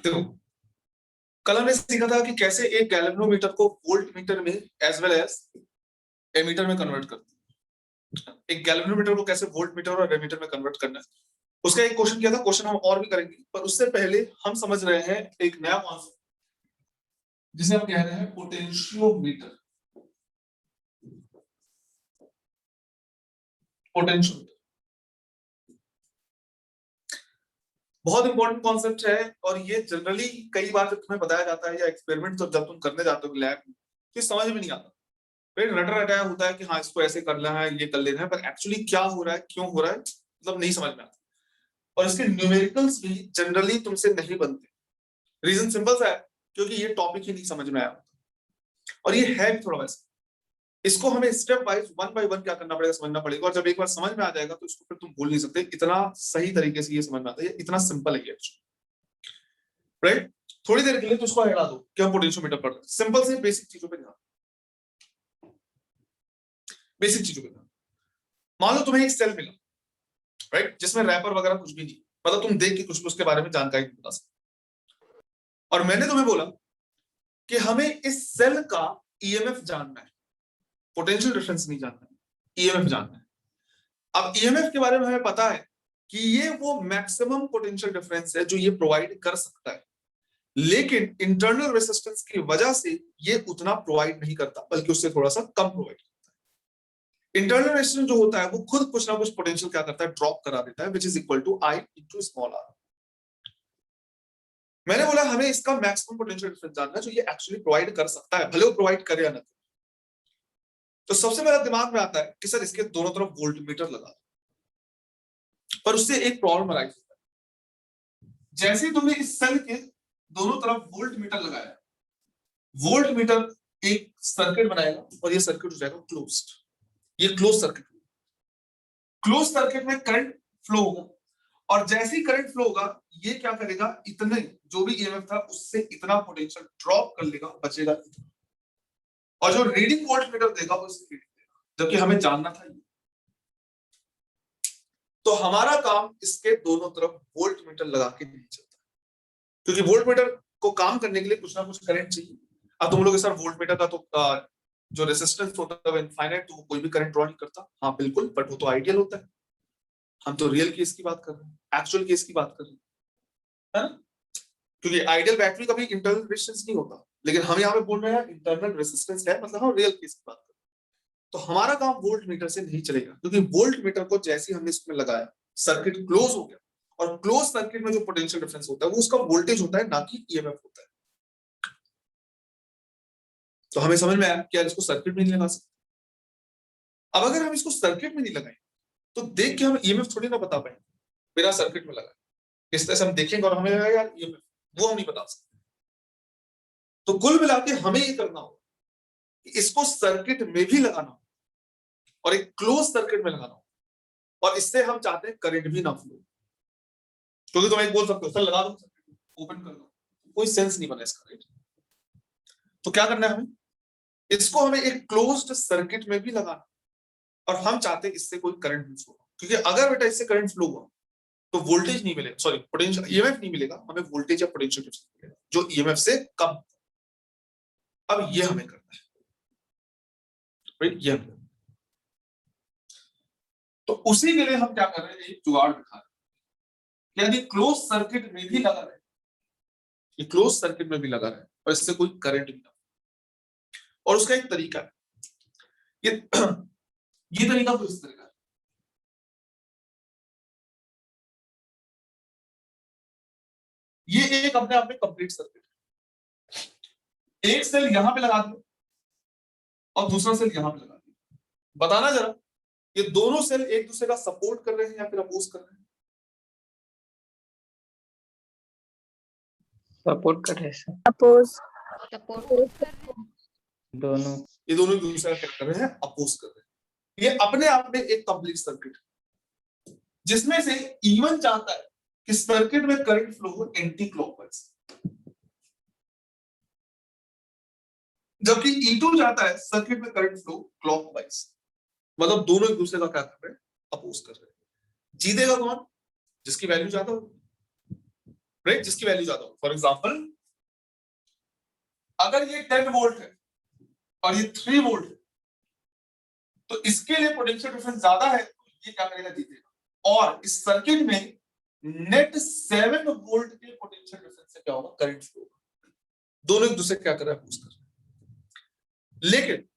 देखो, कल हमने सीखा था कि कैसे एक गैल्वेनोमीटर को वोल्ट मीटर में एज वेल एज एमीटर में कन्वर्ट करते हैं। एक गैल्वेनोमीटर को कैसे वोल्ट मीटर और एमीटर में कन्वर्ट करना है, उसका एक क्वेश्चन किया था। क्वेश्चन हम और भी करेंगे, पर उससे पहले हम समझ रहे हैं एक नया कॉन्सेप्ट जिसे हम कह रहे हैं पोटेंशियोमीटर। पोटेंशियोमीटर बहुत इंपॉर्टेंट कॉन्सेप्ट है, और ये जनरली कई बार जब तुम्हें बताया जाता है या एक्सपेरिमेंट जब तुम करने जाते हो लैब में, तो समझ में नहीं आता। फिर रटा रटाया होता है कि हाँ इसको ऐसे करना है, ये कर लेना है, पर एक्चुअली क्या हो रहा है, क्यों हो रहा है, मतलब नहीं समझ में आता। और इसके न्यूमेरिकल्स भी जनरली तुमसे नहीं बनते। रीजन सिंपल सा है, क्योंकि ये टॉपिक ही नहीं समझ में आया, और ये है भी थोड़ा वैसा। इसको हमें step wise one by one क्या करना पड़ेगा, समझना पड़ेगा। और जब एक बार समझ में आ जाएगा तो इसको फिर तुम भूल नहीं सकते। इतना सही तरीके से ये समझ में आता है, इतना सिंपल है ये, राइट। थोड़ी देर के लिए तो इसको हटा दो कि हम पोटेंशियोमीटर पढ़ रहे हैं। सिंपल से बेसिक चीजों पे ध्यान, बेसिक चीजों पे ध्यान। मान लो तुम्हें एक सेल मिला, राइट, जिसमें रैपर वगैरह कुछ भी नहीं, मतलब तुम देख के कुछ भी उसके बारे में जानकारी नहीं बता सकते। और मैंने तुम्हें बोला कि हमें इस सेल का ईएमएफ जानना है, पोटेंशियल डिफरेंस नहीं जानना है, ईएमएफ जानना है। अब ईएमएफ के बारे में हमें पता है कि ये वो मैक्सिमम पोटेंशियल डिफरेंस है जो ये प्रोवाइड कर सकता है, लेकिन इंटरनल रेजिस्टेंस की वजह से ये उतना प्रोवाइड नहीं करता, बल्कि उससे थोड़ा सा कम प्रोवाइड करता है। इंटरनल रेजिस्टेंस जो होता है वो खुद कुछ ना कुछ पोटेंशियल क्या करता है, ड्रॉप करा देता है, which is equal to I into small r. मैंने बोला हमें इसका मैक्सिमम पोटेंशियल डिफरेंस जानना है जो ये एक्चुअली प्रोवाइड कर सकता है, भले वो प्रोवाइड करे या ना। तो सबसे पहला दिमाग में आता है कि सर इसके दोनों तरफ वोल्ट मीटर लगा दो, पर उससे एक प्रॉब्लम अराइज होता है। जैसे तुमने इस सेल के दोनों तरफ वोल्ट मीटर लगाया, वोल्ट मीटर एक सर्किट बनाएगा और ये सर्किट हो जाएगा क्लोज्ड। ये क्लोज सर्किट, क्लोज सर्किट में करंट फ्लो होगा, और जैसे ही करंट फ्लो होगा ये क्या करेगा, इतने जो भी ईएमएफ था उससे इतना पोटेंशियल ड्रॉप कर लेगा, बचेगा इतना। और जो रीडिंग वोल्ट मीटर देगा वो इसकी रीडिंग देगा, जबकि हमें जानना था ये। तो हमारा काम इसके दोनों तरफ वोल्ट मीटर लगा के नहीं चलता, क्योंकि वोल्ट मीटर को काम करने के लिए कुछ ना कुछ करंट चाहिए। अब तुम लोग सर वोल्ट मीटर का तो जो रेजिस्टेंस होता है इनफाइनाइट, तो वो कोई भी करंट ड्रॉ नहीं करता। हाँ बिल्कुल, बट वो तो आइडियल होता है। हम तो रियल केस की बात कर रहे हैं, एक्चुअल केस की बात कर रहे हैं, है ना? क्योंकि आइडियल बैटरी का भी इंटरनल रेजिस्टेंस नहीं होता, लेकिन हम यहाँ पे बोल रहे हैं इंटरनल रेजिस्टेंस है, मतलब हम रियल केस की बात कर रहे हैं। तो हमारा काम वोल्ट मीटर से नहीं चलेगा, क्योंकि वोल्ट मीटर को जैसे हमने इसमें लगाया, सर्किट क्लोज हो गया, और क्लोज सर्किट में जो पोटेंशियल डिफरेंस होता है वो उसका वोल्टेज होता है, ना कि ईएमएफ होता है। तो हमें समझ में आया कि यार इसको सर्किट में नहीं लगा सकते। अब अगर हम इसको सर्किट में नहीं लगाएं तो देख के हम ईएमएफ थोड़ी ना बता पाएंगे बिना सर्किट में लगाए। इस तरह से हम देखेंगे और हमें लगेगा यार ईएमएफ, वो हम नहीं बता सकते। तो कुल मिला के हमें ये करना होगा कि इसको सर्किट में भी लगाना हो और एक क्लोज सर्किट में लगाना हो, और इससे हम चाहते हैं करंट भी ना फ्लो। क्योंकि तुम एक बोल सकते हो सर लगा दो सर्किट, ओपन कर दो, कोई सेंस नहीं बना इसका, राइट? तो क्या करना है हमें, इसको हमें एक क्लोज्ड सर्किट में भी लगाना, और हम चाहते हैं इससे कोई करंट नहीं फ्लो, क्योंकि अगर बेटा इससे करंट फ्लो हुआ तो वोल्टेज नहीं मिलेगा, सॉरी पोटेंशियल ईएमएफ नहीं मिलेगा, हमें वोल्टेज या पोटेंशियल डिफरेंस मिलेगा जो ईएमएफ से कम। अब ये हमें करना है, राइट? ये हमें, तो उसी के लिए हम क्या कर रहे हैं, एक जुगाड़ दिखा रहे हैं, यानी क्लोज सर्किट में भी लगा रहे हैं, ये क्लोज सर्किट में भी लगा रहे हैं और इससे कोई करंट नहीं। और उसका एक तरीका है, ये तरीका तो इस तरीका है। ये एक अपने आप में कंप्लीट सर्किट है। एक सेल यहां पे लगा दो और दूसरा सेल यहां पे लगा दो। बताना जरा, ये दोनों सेल एक दूसरे का सपोर्ट कर रहे हैं या फिर अपोज कर रहे हैं? सपोर्ट कर रहे हैं, अपोज दोनों। ये दोनों एक दूसरे का क्या कर रहे हैं, अपोज कर रहे हैं। ये अपने आप में एक कंप्लीट सर्किट है, जिसमें से E1 चाहता है कि सर्किट में करंट फ्लो हो एंटी क्लॉकवाइज, जबकि E2 चाहता है सर्किट में करंट फ्लो क्लॉकवाइज। मतलब दोनों एक दूसरे का क्या कर रहे हैं, अपोज कर रहे हैं। जीतेगा कौन, जिसकी वैल्यू ज्यादा हो, राइट, जिसकी वैल्यू ज्यादा हो। फॉर एग्जांपल अगर ये 10 वोल्ट है और ये 3 वोल्ट है तो इसके लिए पोटेंशियल डिफरेंस ज्यादा है, तो ये क्या करेगा, जीतेगा। और इस सर्किट में नेट 7 वोल्ट के पोटेंशियल डिफरेंस से क्या होगा, करंट फ्लो होगा। दोनों एक दूसरे क्या कर रहा है, अपोज कर रहे हैं। लेकिन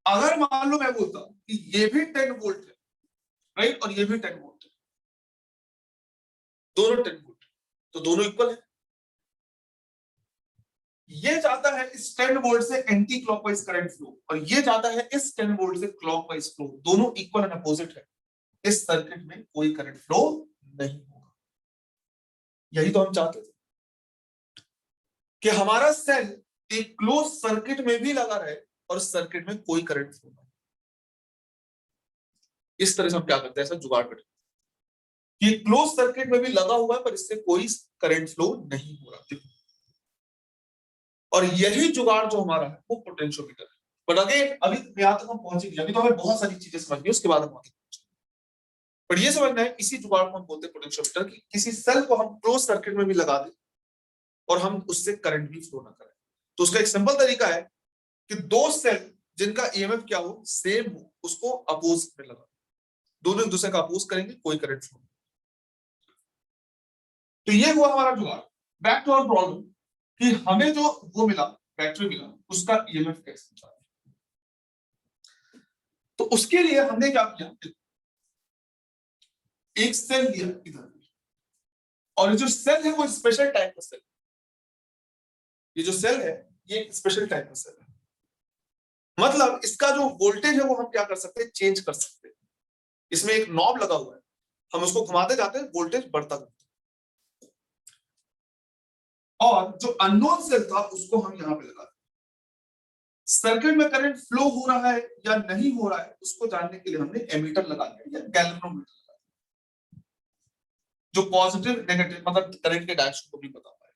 अगर मान लो मैं बोलता हूं कि ये भी 10 वोल्ट है, राइट, और ये भी 10 वोल्ट है, दोनों 10 वोल्ट, तो दोनों इक्वल है। ये जाता है इस 10 वोल्ट से एंटी क्लॉकवाइज करंट फ्लो और ये जाता है इस 10 वोल्ट से क्लॉकवाइज फ्लो, दोनों इक्वल एंड अपोजिट है। इस सर्किट में कोई करंट फ्लो नहीं होगा। यही तो हम चाहते थे कि हमारा सेल एक क्लोज सर्किट में भी लगा रहे और सर्किट में कोई करंट फ्लो ना। इस तरह से हम क्या करते हैं, ऐसा जुगाड़ करते हैं कि क्लोज सर्किट में भी लगा हुआ है पर इससे कोई करंट फ्लो नहीं हो रहा। और यही जुगाड़ जो हमारा है वो पोटेंशियोमीटर है। बट अगेन अभी यहां तक हम पहुंचे नहीं, अभी तो हमें बहुत सारी चीजें समझनी है, उसके बाद हम आगे पहुंचेंगे। पर ये समझना है इसी जुगाड़ को हम बोलते हैं पोटेंशियोमीटर, कि किसी सेल को हम क्लोज सर्किट में भी लगा दें और हम उससे करंट भी फ्लो ना करें। तो उसका एक सिंपल तरीका है कि दो सेल जिनका ईएमएफ क्या हो, सेम हो, उसको अपोज में लगा, दोनों एक दूसरे का अपोज करेंगे, कोई करंट फ्लो। तो ये हुआ हमारा जुगाड़। बैक टू आवर प्रॉब्लम कि हमें जो वो मिला, बैटरी मिला, उसका ईएमएफ कैसे निकालें। तो उसके लिए हमने क्या किया, एक सेल लिया इधर, और ये जो सेल है वो स्पेशल टाइप का सेल, ये जो सेल है ये एक स्पेशल टाइप का सेल है। मतलब इसका जो वोल्टेज है वो हम क्या कर सकते हैं, चेंज कर सकते हैं। इसमें एक नॉब लगा हुआ है, हम उसको घुमाते जाते हैं, वोल्टेज बढ़ता जाता है। और जो अननोन सेल था उसको हम यहां पे लगा दें। सर्किट में करंट फ्लो हो रहा है या नहीं हो रहा है उसको जानने के लिए हमने एमीटर लगा दिया या गैल्वेनोमीटर लगा दिया, जो पॉजिटिव नेगेटिव मतलब करंट के डायरेक्शन को भी बता पाए।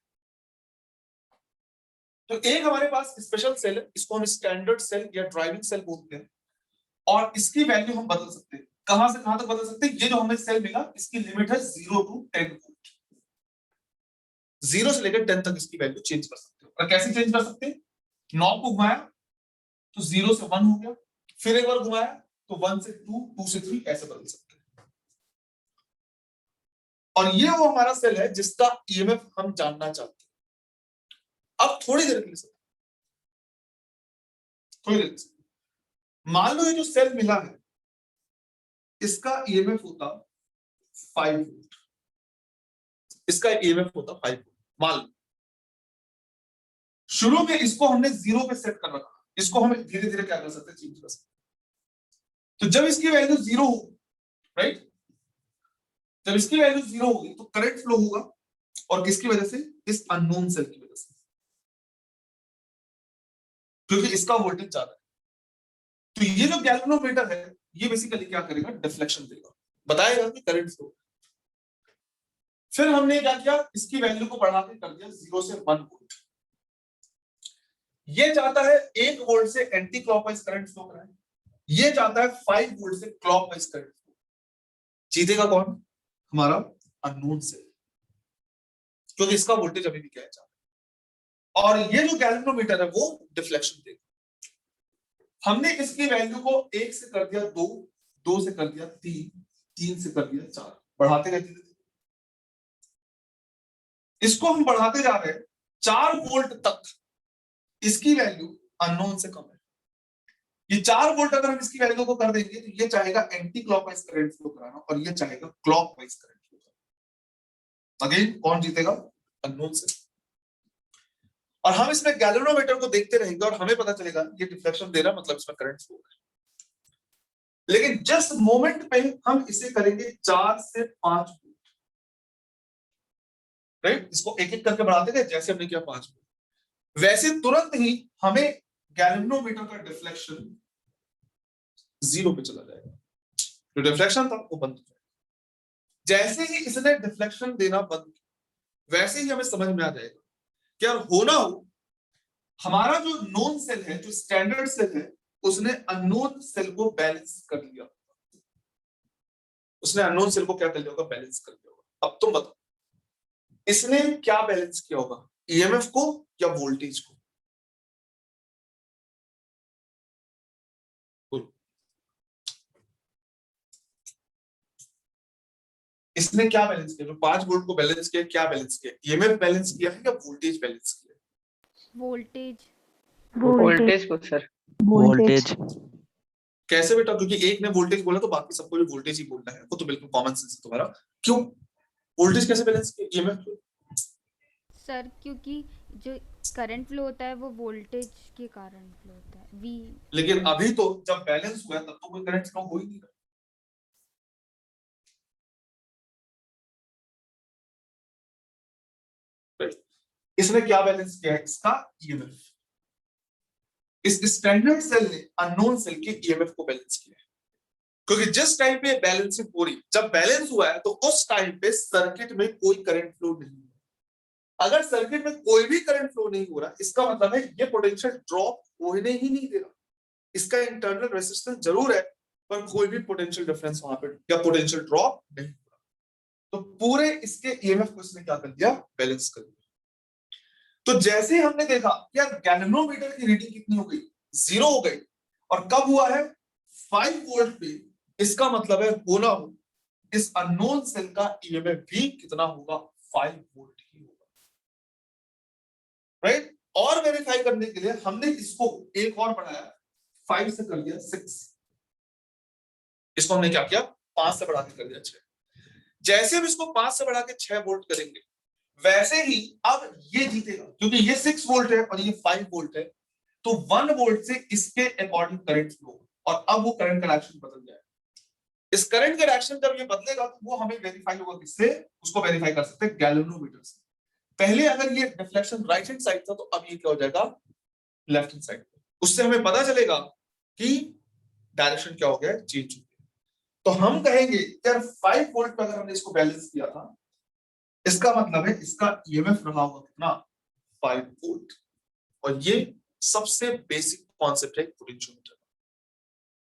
तो एक हमारे पास स्पेशल सेल है, इसको हम स्टैंडर्ड सेल या ड्राइविंग सेल बोलते हैं, और इसकी वैल्यू हम बदल सकते हैं। कहां से कहां तक बदल सकते हैं, ये जो हमें सेल मिला इसकी लिमिट है 0 to 10 वोल्ट, 0 से लेकर 10 तक इसकी वैल्यू चेंज कर सकते हो। और कैसे चेंज कर सकते हैं, नॉब को घुमाया तो 0 से 1 हो गया, फिर एक बार घुमाया तो 1 से 2, 2 से 3, ऐसे बदल सकते हैं। और ये वो हमारा सेल है जिसका ईएमएफ हम जानना चाहते हैं। अब थोड़ी देर के लिए मान लो ये जो सेल मिला है इसका ईएमएफ होता 5 वोल्ट, इसका ईएमएफ होता 5 वोल्ट। मान लो शुरू में इसको हमने 0 पे सेट कर रखा, इसको हम धीरे धीरे क्या कर सकते हैं, चेंज कर सकते हैं। तो जब इसकी वैल्यू 0 होगी, राइट, जब इसकी वैल्यू 0 होगी तो करंट फ्लो होगा, और किसकी वजह से, इस अननोन सेल की वजह से, क्योंकि इसका वोल्टेज ज्यादा है। तो ये जो गैल्वेनोमीटर है ये बेसिकली क्या करेगा, डिफ्लेक्शन देगा, बताएगा कि करंट फ्लो। फिर हमने क्या किया, इसकी वैल्यू को बढ़ा के कर दिया 0 से 1 वोल्ट। ये चाहता है 1 वोल्ट से एंटी क्लॉकवाइज करंट फ्लो कराए, ये चाहता है 5 वोल्ट से क्लॉकवाइज करंट फ्लो। जीतेगा कौन, हमारा अननोन सेल, क्योंकि इसका वोल्टेज अभी भी क्या है, और ये जो गैल्वेनोमीटर है वो डिफ्लेक्शन देगा। हमने इसकी वैल्यू को 1 से कर दिया 2, 2 से कर दिया 3, 3 से कर दिया 4, बढ़ाते रहते थे। इसको हम बढ़ाते जा रहे हैं 4 वोल्ट तक, इसकी वैल्यू अननोन से कम है। ये 4 वोल्ट अगर हम इसकी वैल्यू को कर देंगे तो ये चाहेगा एंटी क्लॉकवाइज करंट फ्लो कराना, और ये चाहेगा क्लॉकवाइज करंट फ्लो कराना। अगेन कौन जीतेगा, अननोन से। और हम इसमें गैल्वेनोमीटर को देखते रहेंगे और हमें पता चलेगा ये डिफ्लेक्शन दे रहा, मतलब इसमें करंट फ्लो है। लेकिन जिस मोमेंट पे हम इसे करेंगे 4 से 5 वोल्ट, राइट, इसको एक एक करके बढ़ाते गए, जैसे हमने किया 5 वोल्ट, वैसे तुरंत ही हमें गैल्वेनोमीटर का डिफ्लेक्शन 0 पे चला जाएगा। जो डिफ्लेक्शन था वो बंद हो जाएगा। जैसे ही इसने डिफ्लेक्शन देना बंद किया वैसे ही हमें समझ में आ जाएगा कि यार होना हो हमारा जो नोन सेल है, जो स्टैंडर्ड सेल है, उसने अननोन सेल को बैलेंस कर लिया, उसने अननोन सेल को क्या कर लिया होगा, बैलेंस कर लिया होगा। अब तुम बताओ इसने क्या बैलेंस किया होगा, ईएमएफ को या वोल्टेज को? इसने क्या बैलेंस किया? जो 5 वोल्ट को बैलेंस किया, क्या बैलेंस किया? ईएमएफ बैलेंस किया है या वोल्टेज बैलेंस किया? वोल्टेज। वोल्टेज को सर। वोल्टेज। कैसे बेटा? क्योंकि एक ने वोल्टेज बोला तो बाकी सबको भी वोल्टेज ही बोलना है, वो तो बिल्कुल कॉमन सेंस है तुम्हारा। क्यों वोल्टेज कैसे बैलेंस किया ईएमएफ? सर क्योंकि जो करंट फ्लो होता है वो वोल्टेज के कारण फ्लो होता है, वी। लेकिन अभी तो जब बैलेंस हुआ तब तो कोई करंट फ्लो हो ही नहीं रहा। इसने क्या बैलेंस किया है? इसका ईएमएफ। इस स्टैंडर्ड सेल ने अननोन सेल के ईएमएफ को बैलेंस किया है, क्योंकि जिस टाइम पे बैलेंसिंग हो रही, जब बैलेंस हुआ है तो उस टाइम पे सर्किट में कोई करंट फ्लो नहीं हुआ। अगर सर्किट में कोई भी करंट फ्लो नहीं हो रहा, इसका मतलब है ये पोटेंशियल ड्रॉप होने ही नहीं दे रहा। इसका इंटरनल रेजिस्टेंस जरूर है पर कोई भी पोटेंशियल डिफरेंस वहां पे या पोटेंशियल ड्रॉप नहीं हो रहा। तो पूरे इसके ईएमएफ को इसने क्या कर दिया? बैलेंस कर दिया। तो जैसे हमने देखा यार गैल्वेनोमीटर की रीडिंग कितनी हो गई? 0 हो गई। और कब हुआ है? 5 वोल्ट पे। इसका मतलब है होना हो इस अननोन सेल का ईएमएफ भी कितना होगा? 5 वोल्ट ही होगा, राइट? और वेरीफाई करने के लिए हमने इसको एक और बढ़ाया, 5 से कर दिया 6। इसको हमने क्या किया? 5 से बढ़ा के कर दिया 6। जैसे हम इसको 5 से बढ़ा के 6 वोल्ट करेंगे, वैसे ही अब ये जीतेगा, क्योंकि ये 6 वोल्ट है और ये 5 वोल्ट है, तो 1 वोल्ट से इसके अकॉर्डिंग करंट फ्लो, और अब वो करंट का डायरेक्शन बदल जाएगा। इस करंट का डायरेक्शन जब ये बदलेगा तो वो हमें वेरीफाई होगा किससे? उसको वेरीफाई कर सकते हैं गैल्वेनोमीटर से। पहले अगर ये डिफ्लेक्शन राइट हैंड साइड था तो अब ये क्या हो जाएगा? Left hand side. उससे हमें पता चलेगा कि डायरेक्शन क्या हो गया, चेंज हो गया। तो हम कहेंगे यार 5 वोल्ट पे अगर हमने इसको बैलेंस किया था, इसका मतलब है इसका ईएमएफ रहा होगा कितना? 5 वोल्ट। और ये सबसे बेसिक कॉन्सेप्ट है पोटेंशियोमीटर।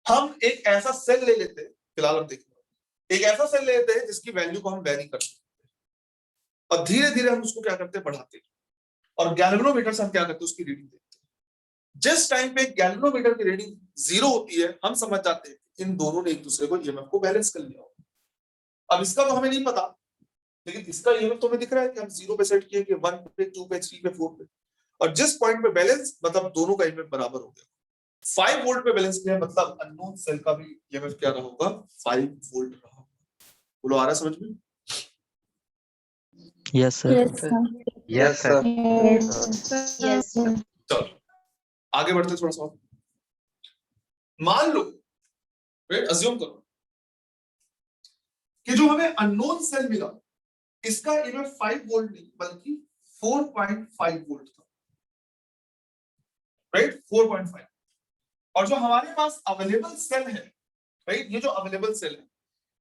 हम एक ऐसा सेल ले लेते हैं, फिलहाल हम देखते हैं, एक ऐसा सेल ले लेते हैं जिसकी वैल्यू को हम वेरी कर सकते हैं, और धीरे धीरे हम उसको क्या करते हैं? बढ़ाते हैं। और गैल्वेनोमीटर से हम क्या करते हैं? उसकी रीडिंग देखते हैं। जिस टाइम पे गैल्वेनोमीटर की रीडिंग 0 होती है, हम समझ जाते हैं इन दोनों ने एक दूसरे को ईएमएफ को बैलेंस कर लिया होगा। अब इसका तो हमें नहीं पता, लेकिन इसका ईएमएफ तो हमें दिख रहा है कि हम 0 पे सेट किए कि 1 पे, 2 पे, 3 पे, 4 पे, और जिस पॉइंट पे बैलेंस, मतलब दोनों का ईएमएफ बराबर हो गया। 5 वोल्ट पे बैलेंस किया, मतलब अननोन सेल का भी ईएमएफ क्या रहा होगा? 5 वोल्ट रहा होगा। बोलो, आ रहा समझ में? Yes sir. Yes sir. Yes. चलो आगे बढ़ते थोड़ा सा। मान लो, अज्यूम करो कि जो हमें अननोन सेल मिला, इसका ईएमएफ 5 वोल्ट नहीं बल्कि 4.5 वोल्ट था, राइट? 4.5। और जो हमारे पास अवेलेबल सेल है, राइट, ये जो अवेलेबल सेल है,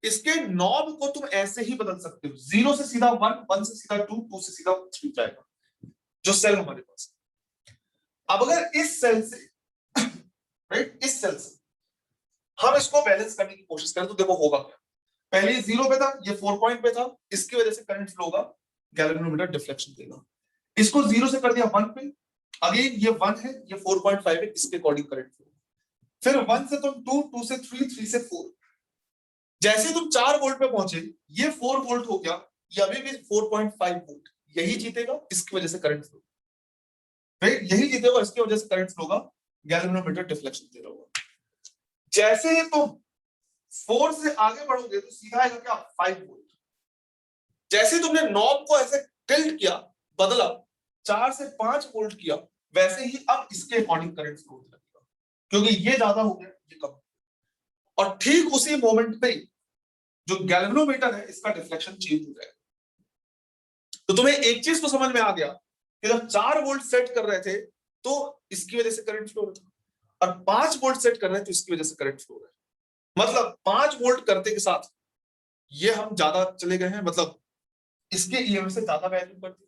इसके नॉब को तुम ऐसे ही बदल सकते हो। 0 से सीधा 1, 1 से सीधा 2, 2 से सीधा 3 जाएगा जो सेल हमारे पास। अब अगर इस सेल से, राइट, इस सेल से हम इसको बैलेंस करने की कोशिश करें तो देखो होगा क्या। पहले 0 पे था, ये 4 पॉइंट पे था, इसकी वजह से करंट फ्लो होगा, गैल्वेनोमीटर डिफ्लेक्शन देगा। इसको 0 से कर दिया 1 पे, अगेन ये 1 है, ये 4.5 है, इसके अकॉर्डिंग करंट फ्लो। फिर 1 से तुम 2, 2 से 3, 3 से 4, जैसे तुम 4 वोल्ट पे पहुंचे, ये 4 वोल्ट हो गया, ये अभी भी 4.5 वोल्ट, यही जीतेगा, इसकी वजह से करंट फ्लो, राइट, यही जीतेगा, इसकी वजह से करंट फ्लो होगा, गैल्वेनोमीटर डिफ्लेक्शन दे रहा होगा। जैसे ही तुम 4 से आगे बढ़ोगे तो सीधा आएगा क्या? 5 वोल्ट। जैसे तुमने नॉब को ऐसे टिल्ट किया, बदला, 4 से 5 वोल्ट किया, वैसे ही अब इसके अकॉर्डिंग करंट फ्लो होने लगेगा, क्योंकि ये ज्यादा हो गया, ये कम। और ठीक उसी मोमेंट पे जो गैल्वेनोमीटर है, इसका डिफ्लेक्शन चेंज हो जाएगा। तो तुम्हें एक चीज तो समझ में आ गया कि जब 4 वोल्ट सेट कर रहे थे तो इसकी वजह से करंट फ्लो हो रहा था, और 5 वोल्ट सेट कर रहे हैं तो इसकी वजह से करंट फ्लो हो रहा है। मतलब 5 वोल्ट करते के साथ ये हम ज्यादा चले गए हैं, मतलब इसके ईएमएफ से ज्यादा वैल्यू करते।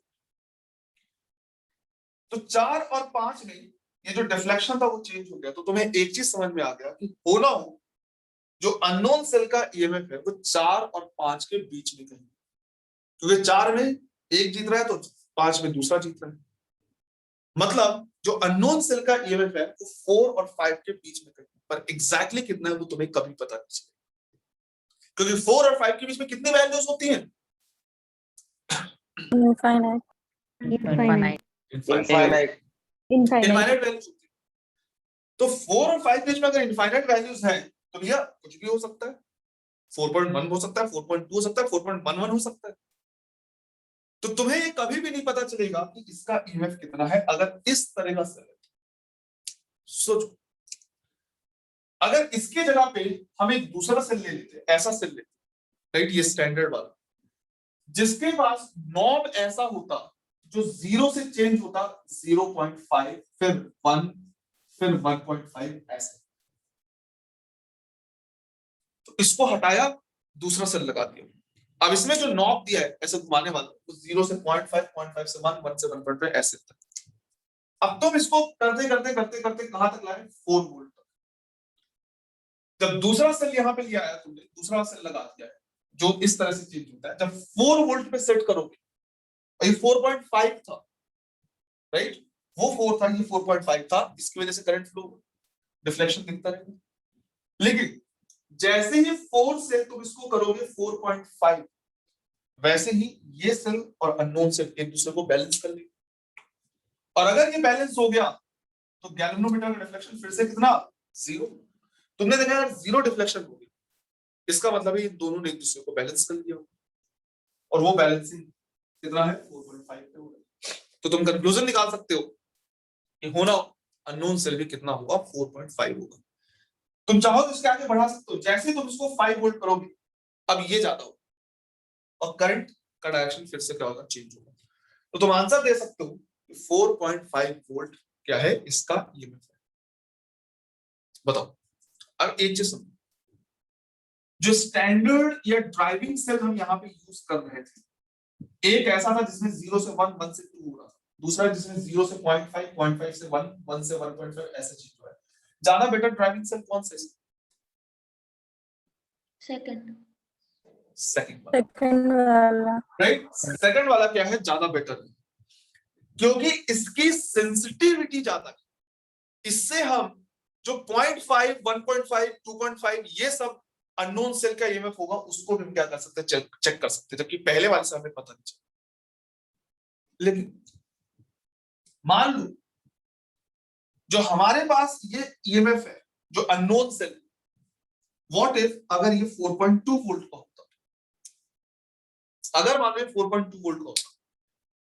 तो 4 और 5 में ये जो डिफ्लेक्शन था वो चेंज हो गया। तो तुम्हें एक चीज समझ में आ गया कि होना हो जो अननोन सेल का ईएमएफ है वो 4 और 5 के बीच में कहीं, क्योंकि 4 में एक जीत रहा है तो 5 में दूसरा जीत रहा है। मतलब जो अननोन सेल का ईएमएफ है वो 4 और 5 के बीच में कहीं, पर एग्जैक्टली कितना है वो तुम्हें कभी पता नहीं चलेगा, क्योंकि 4 और 5 के बीच में कितनी वैल्यूज होती हैं? Infinite. इनफाइनाइट। इनफाइनाइट वैल्यूज होती है। तो 4 और 5 के बीच में अगर इनफाइनाइट वैल्यूज हैं तो भैया कुछ भी हो सकता है, 4.1 हो सकता है, 4.2 हो सकता है, 4.11 हो सकता है। तो तुम्हें ये कभी भी नहीं पता चलेगा कि इसका ईएमएफ कितना है अगर इस तरह का सेल है। सोचो, अगर इसके जगह पे हम एक दूसरा सेल ले लेते, ऐसा सेल लेते, राइट, ये स्टैंडर्ड वाला, जिसके पास नॉब ऐसा होता जो 0 से चेंज होता 0.5, फिर 1, फिर 1.5 ऐसे, तो इसको हटाया, दूसरा सेल लगा दिया। अब इसमें जो नॉब दिया है ऐसे घुमाने वाला, तो 0 से 0.5, 0.5 से 1, 1 से 1.5 ऐसे तक। अब तुम इसको करते करते करते करते कहां तक लाए? 4 वोल्ट तक। जब दूसरा सेल यहां पे लिया आया तुमने, दूसरा सेल लगा दिया है जो इस तरह से चेंज होता है, जब 4 वोल्ट पे सेट करोगे, ये 4.5 था, राइट, वो 4 था, ये 4.5 था, इसकी वजह से करंट फ्लो, डिफ्लेक्शन दिखता रहेगा। लेकिन जैसे ही 4 से तुम इसको करोगे 4.5, वैसे ही ये सेल और अननोन सेल एक दूसरे को बैलेंस कर लेंगे, और अगर ये बैलेंस हो गया तो गैल्वेनोमीटर का डिफ्लेक्शन फिर से कितना? 0। तुमने देखा यार 0 डिफ्लेक्शन हो गया, इसका मतलब है इन दोनों ने एक दूसरे को बैलेंस कर लिया, और वो बैलेंसिंग कितना है? 4.5 पे हो रहा है। तो तुम कंक्लूजन निकाल सकते हो कि होना अननोन सेल भी कितना होगा? 4.5 होगा। तुम चाहो तो इसके आगे बढ़ा सकते हो, जैसे तुम इसको 5 वोल्ट करोगे अब ये ज्यादा होगा, और करंट का डायरेक्शन फिर से क्या होगा? चेंज होगा। तो तुम आंसर दे सकते हो 4.5 वोल्ट क्या है इसका ईएमएफ है। बताओ, अब एक चीज समझो, जो स्टैंडर्ड या ड्राइविंग सेल हम यहाँ पे यूज कर रहे थे, एक ऐसा था जिसमें 0 से 1, 1 से 2 हो रहा था, दूसरा जिसमें 0 से 0.5, 0.5 से 1, 1 से 1.5 ऐसे चीज हो रहा है। ज्यादा बेटर ड्राइविंग सेल कौन सा है? सेकंड वाला, राइट। सेकंड वाला क्या है? ज्यादा बेटर है, क्योंकि इसकी सेंसिटिविटी ज्यादा है। इससे हम जो 0.5, 1.5, 2.5 ये सब अननोन सेल का ईएमएफ होगा, उसको भी हम क्या कर सकते हैं? चेक कर सकते हैं, जबकि पहले वाले से हमें पता नहीं चला। लेकिन मान लो जो हमारे पास ये ईएमएफ है जो अननोन सेल, व्हाट इफ अगर ये 4.2 वोल्ट का होता, अगर मान लो 4.2 वोल्ट का होता,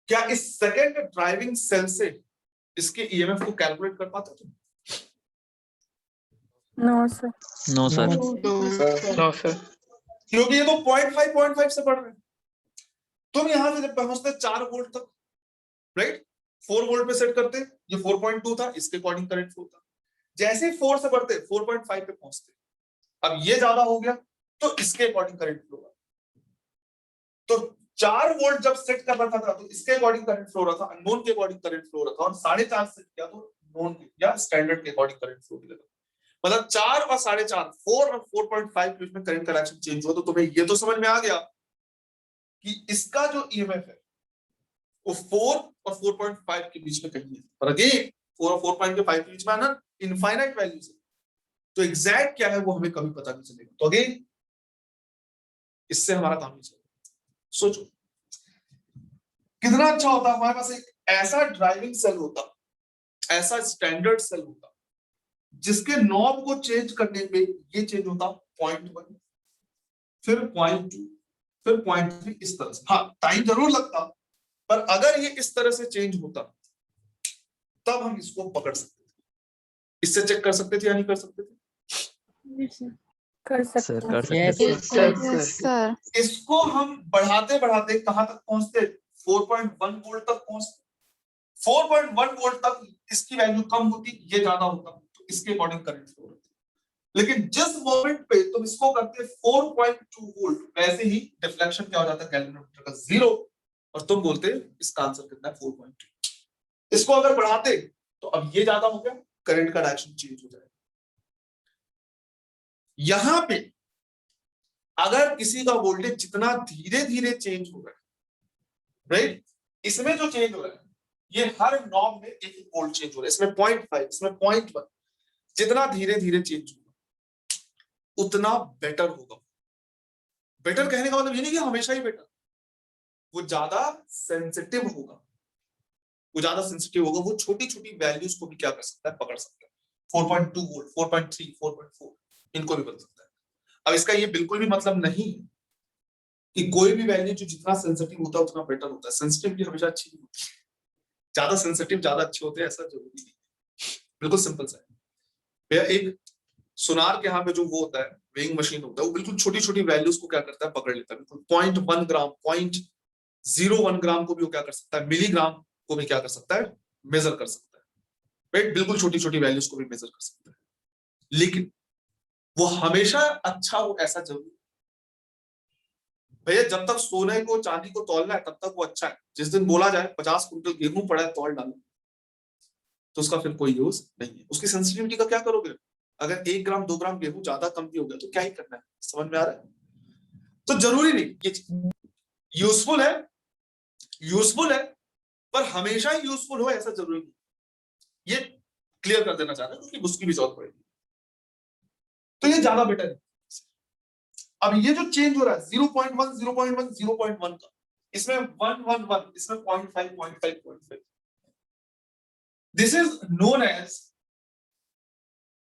क्या इस सेकंड ड्राइविंग सेल से इसके ईएमएफ को कैलकुलेट कर पाते तुम? No, sir. No sir. No sir. क्योंकि ये तो 0.5 से बढ़ रहे हैं। तुम यहां से जब पहुंचते 4 वोल्ट तक, राइट, 4 वोल्ट पे सेट करते, ये 4.2 था, इसके अकॉर्डिंग करंट फ्लो था। जैसे 4 से बढ़ते 4.5 पे पहुंचते, अब ये ज्यादा हो गया तो इसके अकॉर्डिंग करंट फ्लो रहा। तो 4 वोल्ट जब सेट कर रखा था तो इसके अकॉर्डिंग करंट फ्लो रहा था, अननोन के अकॉर्डिंग करंट फ्लो रहा था, और 4.5 सेट किया तो नोन या स्टैंडर्ड के अकॉर्डिंग करंट फ्लो मिलेगा। मतलब 4 और 4.5, 4 और 4.5 के बीच में करंट का डायरेक्शन चेंज हुआ। तो तुम्हें ये तो समझ में आ गया कि इसका जो ईएमएफ है वो 4 और 4.5 के बीच में कहीं है, और अगेन 4 और 4.5 के बीच में ना इनफाइनाइट वैल्यूज है, तो एग्जैक्ट क्या है वो हमें कभी पता नहीं चलेगा। तो अगेन इससे हमारा काम नहीं चलेगा। सोचो कितना अच्छा होता हमारे पास एक ऐसा ड्राइविंग सेल होता, ऐसा स्टैंडर्ड सेल होता, जिसके नॉब को चेंज करने पे ये चेंज होता 0.1, फिर 0.2, फिर 0.3, इस तरह से। हाँ, टाइम जरूर लगता, पर अगर ये इस तरह से चेंज होता तब हम इसको पकड़ सकते थे। इससे चेक कर सकते थे या नहीं कर सकते थे? कर सर सकते कर हैं। सकते हैं। इसको हम बढ़ाते बढ़ाते कहां तक पहुंचते? 4.1 वोल्ट तक पहुंचते। 4.1 वोल्ट तक इसकी वैल्यू कम होती, ये ज्यादा होता, तो इसके अकॉर्डिंग करंट फ्लो होता। लेकिन जिस मोमेंट पे तुम इसको करते 4.2 वोल्ट, वैसे ही डिफ्लेक्शन क्या हो जाता है गैल्वेनोमीटर का? 0, और तुम बोलते इसका आंसर कितना है? 4.2। इसको अगर बढ़ाते तो अब ये ज्यादा हो गया, करंट का डायरेक्शन चेंज हो जाएगा। यहां पे अगर किसी का वोल्टेज जितना धीरे धीरे चेंज होगा, राइट। इसमें जो चेंज हो रहा है ये हर नॉब में एक वोल्ट चेंज हो रहा है, इसमें 0.5, इसमें 0.1। जितना धीरे धीरे चेंज होगा उतना बेटर होगा। बेटर कहने का मतलब ये नहीं कि हमेशा ही बेटर, वो ज्यादा सेंसिटिव होगा, वो ज्यादा सेंसिटिव होगा, वो छोटी छोटी वैल्यूज को भी क्या कर सकता है, पकड़ सकता है। 4.2 वोल्ट, 4.3, 4.4 इनको भी बदल सकता है। अब इसका ये बिल्कुल भी मतलब नहीं है कि कोई भी वैल्यू जो जितना सेंसिटिव होता है उतना बेटर होता है। सेंसिटिविटी हमेशा अच्छी नहीं होती, ज्यादा सेंसिटिव ज्यादा अच्छे होते हैं ऐसा जरूरी नहीं। बिल्कुल सिंपल सा है भैया। एक सुनार के यहाँ पे जो वो होता है वेइंग मशीन होता है, वो बिल्कुल छोटी छोटी वैल्यूज को क्या करता है, पकड़ लेता है। बिल्कुल 0.1 ग्राम, 0.01 ग्राम को भी वो क्या कर सकता है, मिलीग्राम को भी क्या कर सकता है, मेजर कर सकता है। राइट, बिल्कुल छोटी छोटी वैल्यूज को भी मेजर कर सकता है। लेकिन वो हमेशा अच्छा हो ऐसा जरूरी भैया। जब तक सोने को चांदी को तौलना है तब तक वो अच्छा है। जिस दिन बोला जाए 50 कुंटल गेहूं पड़ा है तौल डालो, तो उसका फिर कोई यूज नहीं है। उसकी सेंसिटिविटी का क्या करोगे? अगर 1 ग्राम 2 ग्राम गेहूं ज्यादा कम भी हो गया तो क्या ही करना है? समझ में आ रहा है? तो जरूरी नहीं, ये यूजफुल है, यूजफुल है, पर हमेशा ही यूजफुल हो ऐसा जरूरी नहीं। ये क्लियर कर देना चाह रहा हूं क्योंकि उसकी भी जरूरत पड़ेगी। तो ये ज्यादा बेटर है। अब ये जो चेंज हो रहा है 0.1, 0.1, 0.1 का, इसमें 111, इसमें 0.5, 0.5, 0.5, this is known as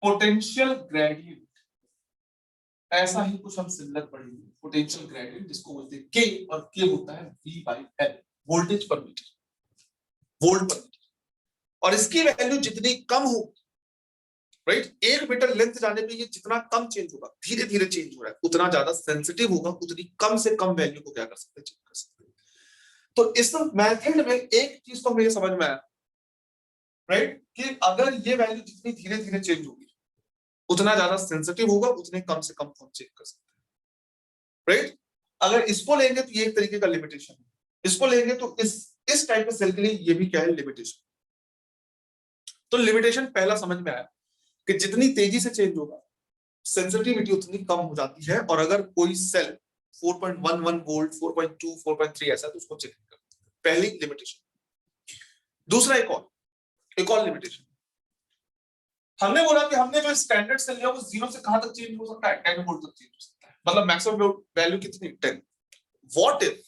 potential gradient. ऐसा ही कुछ हम सिमिलर पढ़ेंगे, पोटेंशियल ग्रेडियंट, जिसको बोलते हैं के, और के होता है V/L, वोल्टेज पर मीटर, वोल्ट पर मीटर। और इसकी वैल्यू जितनी कम हो, राइट, 1 मीटर लेंथ जाने पे ये जितना कम चेंज होगा, धीरे धीरे चेंज हो रहा है, उतना ज्यादा सेंसिटिव होगा, उतनी कम से कम वैल्यू को क्या कर सकते हैं, चेंज कर सकते हैं। तो इस मेथड में एक चीज तो मुझे समझ में आया, राइट, कि अगर ये वैल्यू जितनी धीरे धीरे चेंज होगी उतना ज्यादा सेंसिटिव होगा, उतने कम से कम हम चेंज कर सकते हैं। राइट, अगर इसको लेंगे तो ये एक तरीके का लिमिटेशन है, इसको लेंगे तो इस टाइप के सेल के लिए ये भी क्या है, लिमिटेशन। तो लिमिटेशन पहला समझ में आया कि जितनी तेजी से चेंज होगा सेंसिटिविटी उतनी कम हो जाती है। और अगर कोई सेल 4.11 वोल्ट, 4.2, 4.3 ऐसा तो उसको चेक कर, पहली लिमिटेशन। दूसरा एक और लिमिटेशन, हमने बोला कि हमने जो स्टैंडर्ड सेल लिया वो 0 से कहां तक चेंज हो सकता है, 10 वोल्ट तक चेंज हो सकता है। मतलब मैक्सिमम वैल्यू कितनी, 10। व्हाट इफ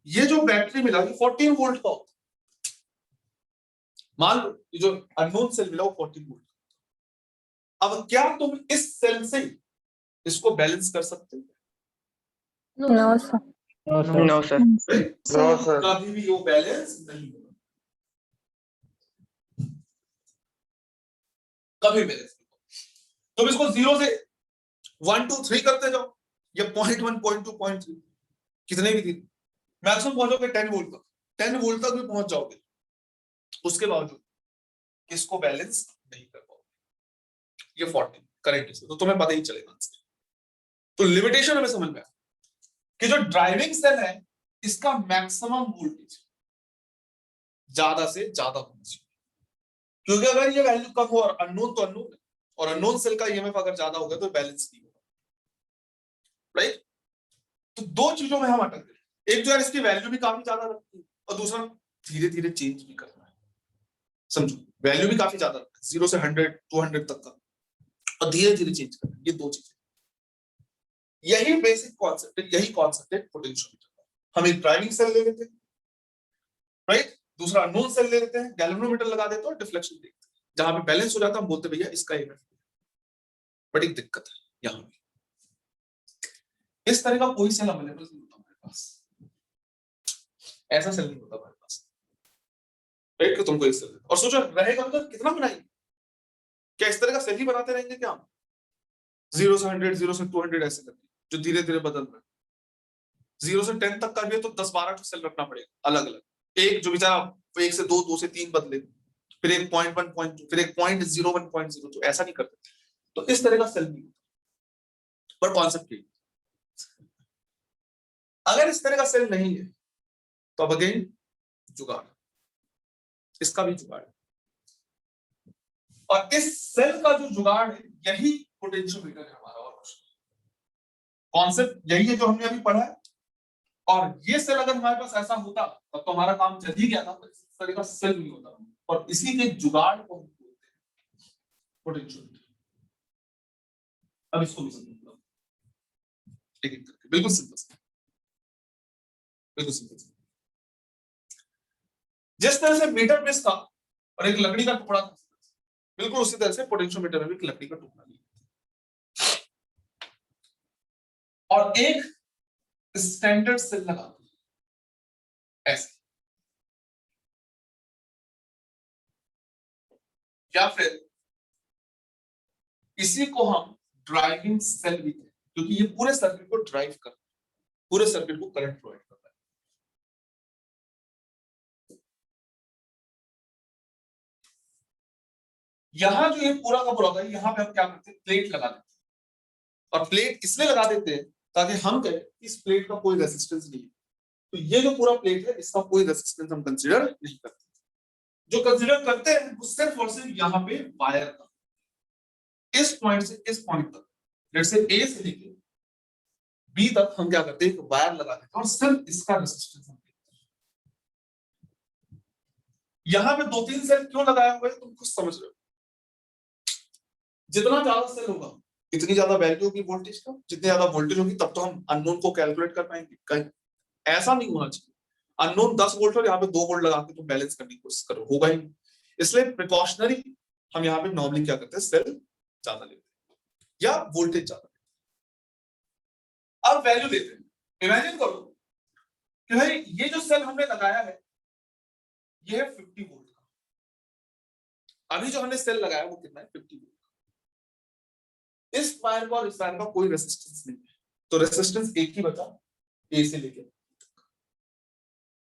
ये जो बैटरी मिला ये 14 वोल्ट का होता, मान लो ये जो अननोन सेल मिला वो 14 वोल्ट। अब क्या तुम इस सेल से इसको बैलेंस कर सकते हो? No sir. No sir. No sir, कभी भी वो बैलेंस नहीं होगा, कभी बैलेंस नहीं होगा। तुम इसको 0 से 1, 2, 3 करते जाओ, या 0.1, 0.2, 0.3 कितने भी दिन मैक्सिमम पहुंचोगे 10 वोल्ट तक, 10 वोल्ट तक भी पहुंच जाओगे, उसके बावजूद इसको बैलेंस नहीं कर पाओगे। ये 14 करेंट से तो तुम्हें पता ही चलेगा। तो लिमिटेशन हमें समझ में आया कि जो ड्राइविंग सेल है इसका मैक्सिमम वोल्टेज ज्यादा से ज्यादा होना चाहिए, क्योंकि अगर ये वैल्यू कम हो और अननोन तो अननोन है, और अननोन सेल का ईएमएफ अगर ज्यादा होगा तो बैलेंस नहीं होगा। राइट, तो दो चीजों में हम अटक गए, एक तो यार इसकी वैल्यू भी काफी ज्यादा रखती है, और दूसरा धीरे धीरे चेंज भी करना है। समझो, वैल्यू भी काफी ज्यादा रखता है 0 से 100, 200 तक का, और धीरे धीरे चेंज करना है। ये दो चीजें, यही बेसिक कॉन्सेप्ट है, यही कॉन्सेप्ट है पोटेंशियोमीटर का। हम एक ड्राइविंग सेल ले लेते हैं, राइट, दूसरा अननोन सेल ले लेते हैं, गैल्वेनोमीटर लगा देते हैं और डिफ्लेक्शन देखते हैं, जहां पे बैलेंस हो जाता है हम बोलते भैया इसका ईएमएफ। बड़ी दिक्कत है यहां पे, इस तरह का कोई सेल अवेलेबल नहीं होता हमारे पास, ऐसा सेल नहीं होता हमारे पास, राइट, कि तुमको एक सेल और सोचो रहेगा तो कितना बनाएंगे, क्या इस तरह का सेल ही बनाते रहेंगे क्या हम, 0 से 100, 0 से 200 ऐसे करके, जो धीरे धीरे बदल रहा है। 0 से 10 तक का भी है तो 10-12 सेल रखना पड़ेगा अलग अलग, एक जो बेचारा 1 से 2, 2 से 3 बदले, फिर एक 0.1, 0.2, फिर एक 0.01, 0.02, ऐसा नहीं करते। तो इस तरह का सेल नहीं होता, पर कॉन्सेप्ट यही। अगर इस तरह का सेल नहीं है तो अब अगेन जुगाड़, इसका भी जुगाड़ है, और इस सेल का जो जुगाड़ है यही पोटेंशियोमीटर है हमारा, और कॉन्सेप्ट यही है जो हमने अभी पढ़ा है। और ये सेल अगर हमारे पास ऐसा होता तब तो हमारा काम चल ही गया था, इस तरह का सेल नहीं होता। और इसी के जुगाड़ को हम बोलते हैं पोटेंशियोमीटर। अब इसको भी समझो एक एक करके, बिल्कुल सिंपल, बिल्कुल सिंपल। जिस तरह से मीटर बेस था और एक लकड़ी का टुकड़ा था, बिल्कुल उसी तरह से पोटेंशियोमीटर में एक लकड़ी का टुकड़ा लिया और एक स्टैंडर्ड सेल लगा दिया ऐसे, या फिर इसी को हम ड्राइविंग सेल भी कहते हैं, क्योंकि ये पूरे सर्किट को ड्राइव करता है, पूरे सर्किट को करंट प्रोवाइड करता है। यहां जो ये पूरा का पूरा होता है, यहां पे हम क्या करते हैं, प्लेट लगा देते हैं। और प्लेट इसलिए लगा देते हैं ताकि हम कहें इस प्लेट का कोई रेजिस्टेंस नहीं है, तो ये जो पूरा प्लेट है इसका कोई रेजिस्टेंस हम कंसीडर नहीं करते। जो कंसीडर करते हैं वो सिर्फ और सिर्फ यहाँ पे वायर का, इस पॉइंट से इस पॉइंट तक, जैसे ए से लेके बी तक हम क्या करते हैं, एक वायर लगा देते हैं और सिर्फ इसका रेजिस्टेंस हम देखते हैं। यहाँ पे 2-3 सेल क्यों लगाया हुआ है तुम कुछ समझ रहे हो। जितना ज्यादा सेल होगा इतनी ज्यादा वैल्यू होगी वोल्टेज का, जितनी ज्यादा वोल्टेज होगी तब तो हम अननोन को कैलकुलेट कर पाएंगे। कहीं ऐसा नहीं होना चाहिए अननोन 10 वोल्ट और यहाँ पे 2 वोल्ट लगा के तुम बैलेंस करने की कोशिश करो, होगा ही नहीं। इसलिए प्रिकॉशनरी हम यहाँ पे नॉर्मली क्या करते हैं, सेल ज्यादा लेते हैं या वोल्टेज ज्यादा लेते हैं। अब वैल्यू देते हैं। इमेजिन करो कि भाई ये जो सेल हमने लगाया है ये है 50 वोल्ट का। अभी जो हमने सेल लगाया वो कितना है, 50 वोल्ट। इस वायर का और इस वायर का कोई रेजिस्टेंस नहीं है, तो रेजिस्टेंस एक ही बचा, ए से लेके।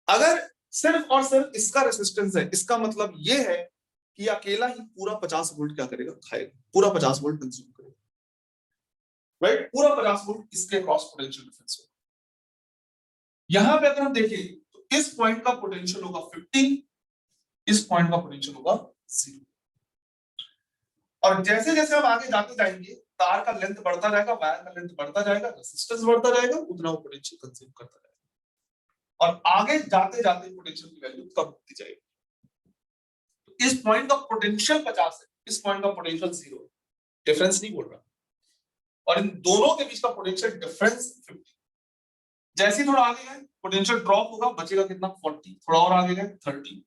अगर सिर्फ और सिर्फ इसका रेजिस्टेंस है, इसका मतलब ये है कि अकेला ही पूरा 50 वोल्ट क्या करेगा, खाएगा, पूरा 50 वोल्ट कंज्यूम करेगा, राइट। पूरा 50 वोल्ट इसके क्रॉस पोटेंशियल डिफरेंस होगा। यहां पे अगर हम देखें तो इस पॉइंट का पोटेंशियल होगा 50, इस पॉइंट का पोटेंशियल होगा 0। और जैसे जैसे हम आगे जाते जाएंगे तार का लेंथ बढ़ता जाएगा, वायर का लेंथ बढ़ता जाएगा, रेजिस्टेंस बढ़ता जाएगा, उतना वो पोटेंशियल कंज्यूम करता जाएगा और आगे जाते जाते पोटेंशियल की वैल्यू कम होती जाएगी। तो इस पॉइंट का पोटेंशियल 50 है, इस पॉइंट का पोटेंशियल 0 है, डिफरेंस नहीं बोल रहा। और इन दोनों के बीच का पोटेंशियल डिफरेंस 50। जैसे ही थोड़ा आगे गए पोटेंशियल ड्रॉप होगा, बचेगा कितना, 40। थोड़ा और आगे गए 30,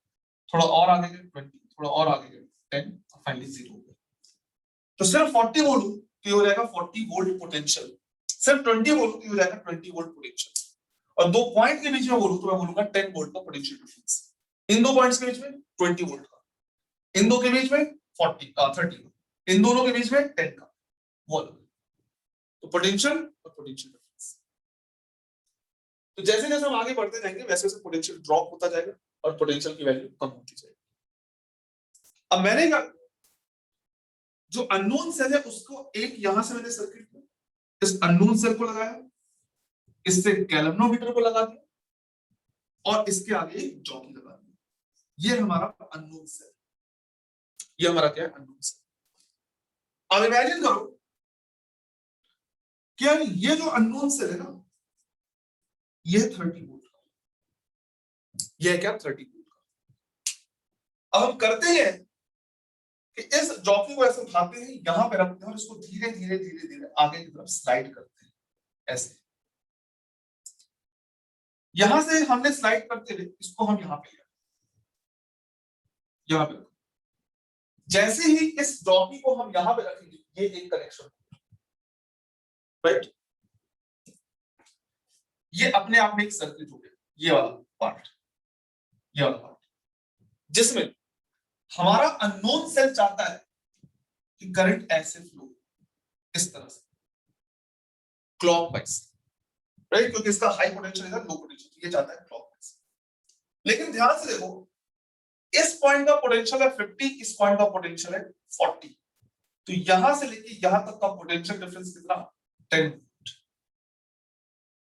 थोड़ा और आगे गए 20, थोड़ा और आगे गए 10, और फाइनली 0 हो गया। तो सिर्फ 40 बोलूं तो ये हो जाएगा 40 वोल्ट पोटेंशियल, सिर्फ 20 बोलूं तो ये हो जाएगा 20 वोल्ट पोटेंशियल, और दो पॉइंट के बीच में बोलूं तो मैं बोलूंगा 10 वोल्ट का पोटेंशियल डिफरेंस। इन दो पॉइंट्स के बीच में 20 वोल्ट का, इन दो के बीच में 30, इन दोनों के बीच में 10 का, वो तो पोटेंशियल और पोटेंशियल डिफरेंस। तो जैसे जैसे हम आगे बढ़ते जाएंगे वैसे वैसे पोटेंशियल ड्रॉप होता जाएगा और पोटेंशियल की वैल्यू कम होती जाएगी। अब मैंने कहा जो अननोन सेल है उसको एक यहां से मैंने सर्किट में इस अननोन सेल को लगाया, इससे गैल्वेनोमीटर को लगा दिया और इसके आगे एक जॉकी लगा दिया। ये हमारा अननोन सेल, ये हमारा क्या है, अननोन सेल। अब इमेजिन करो क्या ये जो अननोन सेल है ना, ये 30 वोल्ट का, ये है क्या 30 वोल्ट का। अब हम करते हैं कि इस जॉकी को ऐसे उठाते हैं, यहां पे रखते हैं और इसको धीरे धीरे धीरे धीरे आगे की तरफ स्लाइड करते हैं ऐसे। यहां से हमने स्लाइड करते हुए इसको हम यहां पे लिया, यहां पे। जैसे ही इस जॉकी को हम यहां पे रखेंगे ये एक कनेक्शन, राइट। ये अपने आप में एक सर्किट हो गया, ये वाला पार्ट, ये वाला पार्ट, जिसमें हमारा अननोन सेल चाहता है कि करंट ऐसे फ्लो इस तरह से क्लॉकवाइज, राइट, क्योंकि इसका हाई पोटेंशियल है, लो पोटेंशियल, ये चाहता है क्लॉकवाइज। लेकिन ध्यान से देखो इस पॉइंट का पोटेंशियल है 50, इस पॉइंट का पोटेंशियल है 40, तो यहां से लेके यहां तक का पोटेंशियल डिफरेंस कितना, 10 वोल्ट।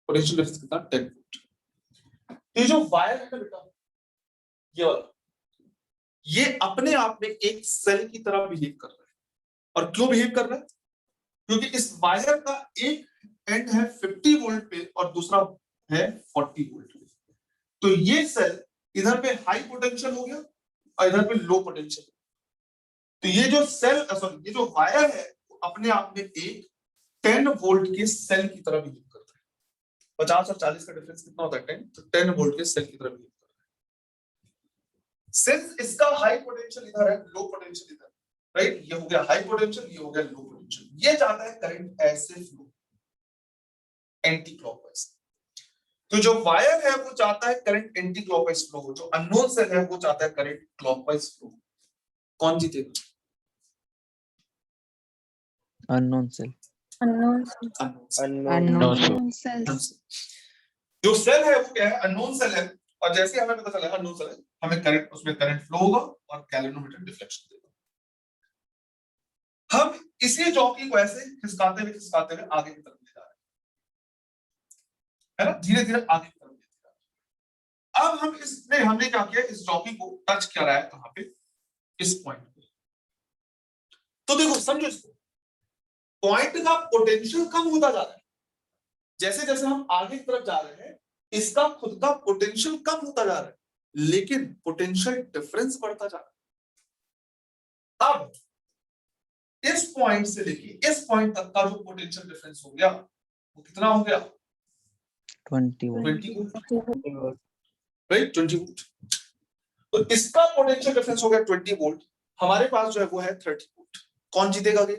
पोटेंशियल डिफरेंस कितना, 10 वोल्ट। ये जो वायर है बेटा, ये वाला, ये अपने आप में एक सेल की तरह बिहेव कर रहा है। और क्यों बिहेव कर रहा है, क्योंकि इस वायर का एक एंड है 50 वोल्ट पे और दूसरा है 40 वोल्ट। तो ये सेल इधर पे हाई पोटेंशियल हो गया और इधर पे लो पोटेंशियल। तो ये जो सेल सॉरी ये जो वायर है अपने आप में एक 10 वोल्ट के सेल की तरह बिहेव करता है। 50 और 40 का डिफरेंस कितना होता है 10, तो 10 वोल्ट के सेल की तरह बिहेव करता है। सिंस इसका हाई पोटेंशियल इधर है, लो पोटेंशियल इधर, राइट, ये हो गया हाई पोटेंशियल, ये हो गया लो पोटेंशियल। ये चाहता है करंट ऐसे फ्लो एंटी क्लॉकवाइज। तो जो वायर है वो चाहता है करंट एंटी क्लॉकवाइज फ्लो हो, जो अननोन सेल है वो चाहता है करंट क्लॉकवाइज फ्लो। कौन जीतेगा? Unknown cell. unknown अननोन जो सेल है वो क्या है? अननोन सेल है। और जैसे हमें पता चला अननोन सेल है, हमें करंट उसमें करंट फ्लो होगा और गैल्वेनोमीटर डिफ्लेक्शन देगा। हम इसी जॉकी को ऐसे खिसकाते हुए आगे की तरफ ले जा रहे हैं, है ना, धीरे धीरे आगे की तरफ ले जा रहे हैं। अब हम इसमें हमने क्या किया, इस जॉकी को टच करा है कहां पे? इस पॉइंट पे। तो देखो समझो इसको, पॉइंट का पोटेंशियल कम होता जा रहा है। जैसे जैसे हम आगे की तरफ जा रहे हैं इसका खुद का पोटेंशियल कम होता जा रहा है, लेकिन पोटेंशियल डिफरेंस बढ़ता जा रहा है। अब इस पॉइंट से लेके इस पॉइंट तक का जो पोटेंशियल डिफरेंस हो गया वो कितना हो गया? 20 वोल्ट। 20 volt, right, 20 volt. तो इसका पोटेंशियल डिफरेंस हो गया 20 वोल्ट। हमारे पास जो है वो है 30 वोल्ट। कौन जीतेगा आगे?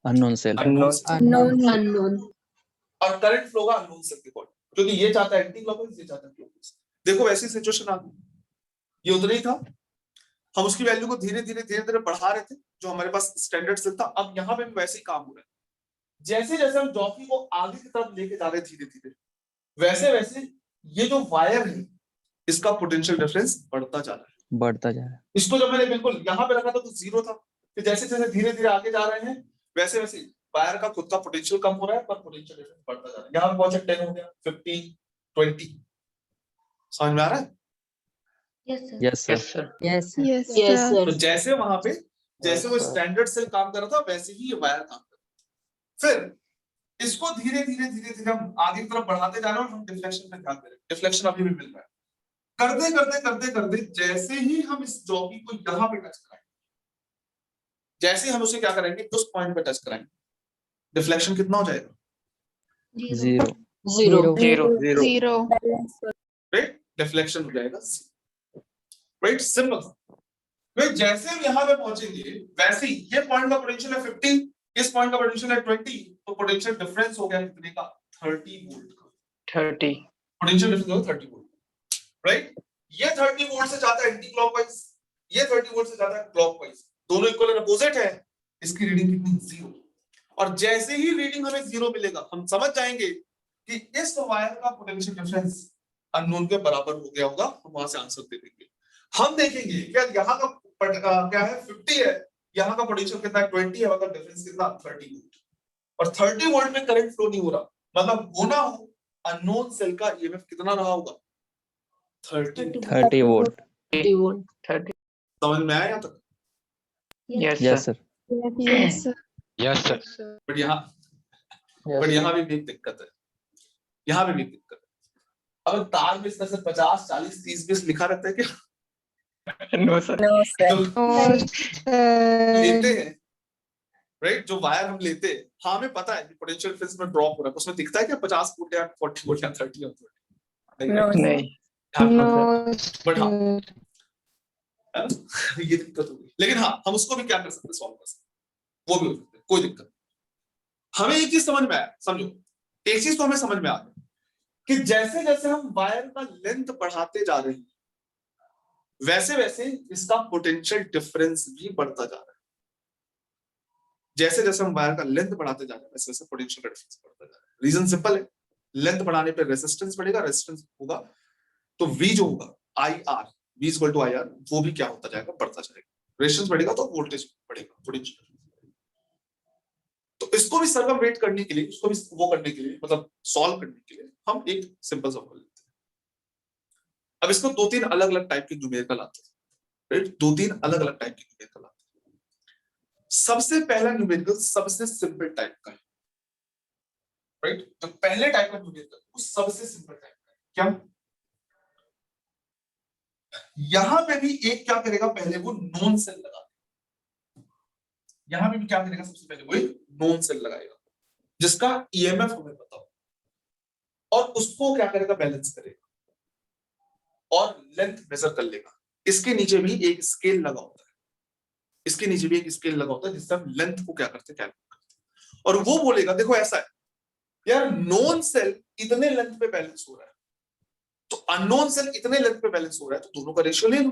Unknown cell. unknown और करंट फ्लो का अननोन सेल के अकॉर्डिंग, क्योंकि ये चाहता है एंटी क्लॉकवाइज, ये चाहता है क्लॉकवाइज। देखो वैसी सिचुएशन आ गई, ये उतना ही था, हम उसकी वैल्यू को धीरे धीरे बढ़ा रहे थे जो हमारे पास स्टैंडर्ड सेल था। अब यहाँ पे भी वैसे ही काम हो रहा है, जैसे जैसे हम जॉकी को आगे की तरफ लेके जा रहे हैं धीरे धीरे, वैसे वैसे ये जो वायर है इसका पोटेंशियल डिफरेंस बढ़ता जा रहा है। इसको जब मैंने बिल्कुल यहाँ पे रखा था तो 0 था, फिर जैसे जैसे धीरे धीरे आगे जा रहे हैं वैसे वैसे वायर का खुद का पोटेंशियल कम हो रहा है पर पोटेंशियल डिफरेंस बढ़ता जा रहा है। यहाँ पे पहुंचा 10 हो गया, 15, 20। समझ में आ रहा है? Yes sir. yes sir तो जैसे वहां पे जैसे वो स्टैंडर्ड सेल काम कर रहा था वैसे ही ये वायर काम कर रहा है। फिर इसको धीरे धीरे हम आगे की तरफ बढ़ाते जा रहे हैं और हम डिफ्लेक्शन पे ध्यान दे रहे हैं। डिफ्लेक्शन अभी भी मिल रहा है। करते जैसे ही हम इस जॉकी को यहाँ पे टच कराएंगे, जैसे हम उसे क्या करेंगे, उस पॉइंट पे टच कराएंगे, डिफ्लेक्शन कितना हो जाएगा? 0 राइट, डिफ्लेक्शन हो जाएगा, राइट, सिंपल। फिर जैसे हम यहाँ पे पहुंचेंगे वैसे ही ये पॉइंट का पोटेंशियल है 50, इस पॉइंट का पोटेंशियल है 20, तो पोटेंशियल डिफरेंस हो गया कितने का? 30 वोल्ट का। 30 पोटेंशियल डिफरेंस हो गया 30 वोल्ट, राइट। ये 30 वोल्ट से जाता है एंटी क्लॉकवाइज, ये 30 वोल्ट से जाता है क्लॉकवाइज, दोनों इक्वल एंड अपोजिट है। इसकी रीडिंग कितनी? 0। और जैसे ही रीडिंग हमें 0 मिलेगा हम समझ जाएंगे कि इस वायर का पोटेंशियल डिफरेंस अननोन के बराबर हो गया होगा, हम वहां से आंसर दे देंगे। हम देखेंगे क्या यहाँ का क्या है 50 है, यहाँ का पोटेंशियल कितना है 20 है, मतलब डिफरेंस कितना 30 वोल्ट। और 30 वोल्ट में करंट फ्लो नहीं हो रहा, मतलब होना हो अननोन सेल का ईएमएफ कितना रहा होगा? 30 वोल्ट। 30 समझ में आया यहाँ तक? Yes sir. Yes sir. But यहाँ भी एक दिक्कत है, यहाँ भी एक दिक्कत है। अब तार में इस तरह से 50, 40, 30, 20 लिखा रहता है क्या? No sir. लेते हैं, राइट, जो वायर हम लेते हैं, हाँ हमें पता है कि पोटेंशियल डिफरेंस में ड्रॉप हो रहा है, उसमें दिखता है क्या 50 वोल्ट या 40 वोल्ट या 30 वोल्ट? नहीं। बट हाँ ये दिक्कत होगी, लेकिन हाँ हम उसको भी क्या कर सकते हैं, सॉल्व कर सकते हैं, वो भी हो सकते हैं, कोई दिक्कत। हमें एक चीज समझ में आया, समझो एक चीज तो हमें समझ में आ गई कि जैसे जैसे हम वायर का लेंथ बढ़ाते जा रहे हैं वैसे वैसे इसका पोटेंशियल डिफरेंस भी बढ़ता जा रहा है। जैसे जैसे हम वायर का लेंथ बढ़ाते जा रहे हैं वैसे वैसे पोटेंशियल डिफरेंस बढ़ता जा रहा है। रीजन सिंपल है, लेंथ बढ़ाने पे रेजिस्टेंस बढ़ेगा, रेजिस्टेंस होगा तो V जो होगा IR, V equal to IR, वो भी क्या होता जाएगा, बढ़ता जाएगा। रेजिस्टेंस बढ़ेगा तो वोल्टेज बढ़ेगा, पोटेंशियल। तो इसको भी सर्कमवेंट करने के लिए, इसको भी वो करने के लिए, मतलब सॉल्व करने के लिए हम एक सिंपल सॉल्व लेते हैं। अब इसको 2-3 अलग अलग टाइप के न्यूमेरिकल आते हैं, राइट, 2-3 अलग अलग टाइप के न्यूमेरिकल आते हैं। सबसे पहला न्यूमेरिकल सबसे सिंपल टाइप का है, राइट। जो पहले टाइप का न्यूमरेटर वो सबसे सिंपल टाइप का है। क्या यहां पे भी एक क्या करेगा, पहले वो नॉन सेल लगा, यहां पे भी क्या करेगा, सबसे पहले वो नॉन सेल लगाएगा जिसका ईएमएफ हमें पता हो, और उसको क्या करेगा, बैलेंस करेगा और लेंथ मेजर कर लेगा। इसके नीचे भी एक स्केल लगा होता है, इसके नीचे भी एक स्केल लगा होता है जिससे हम लेंथ को क्या करते हैं, कैलकुलेट करते हैं। और वो बोलेगा देखो ऐसा है यार, नॉन सेल इतने लेंथ पे बैलेंस हो रहा है तो अननोन सेल इतने लेंथ पे बैलेंस हो रहा है, तो दोनों का रेशियो ले लो।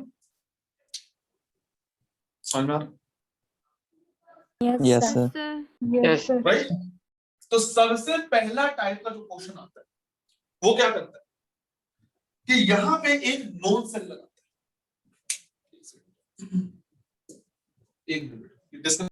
समझ में आ रहा है? Yes, sir. Yes. राइट। तो सबसे पहला टाइप का जो क्वेश्चन आता है वो क्या करता है कि यहां पे एक नॉन सेल लगाता है। एक मिनट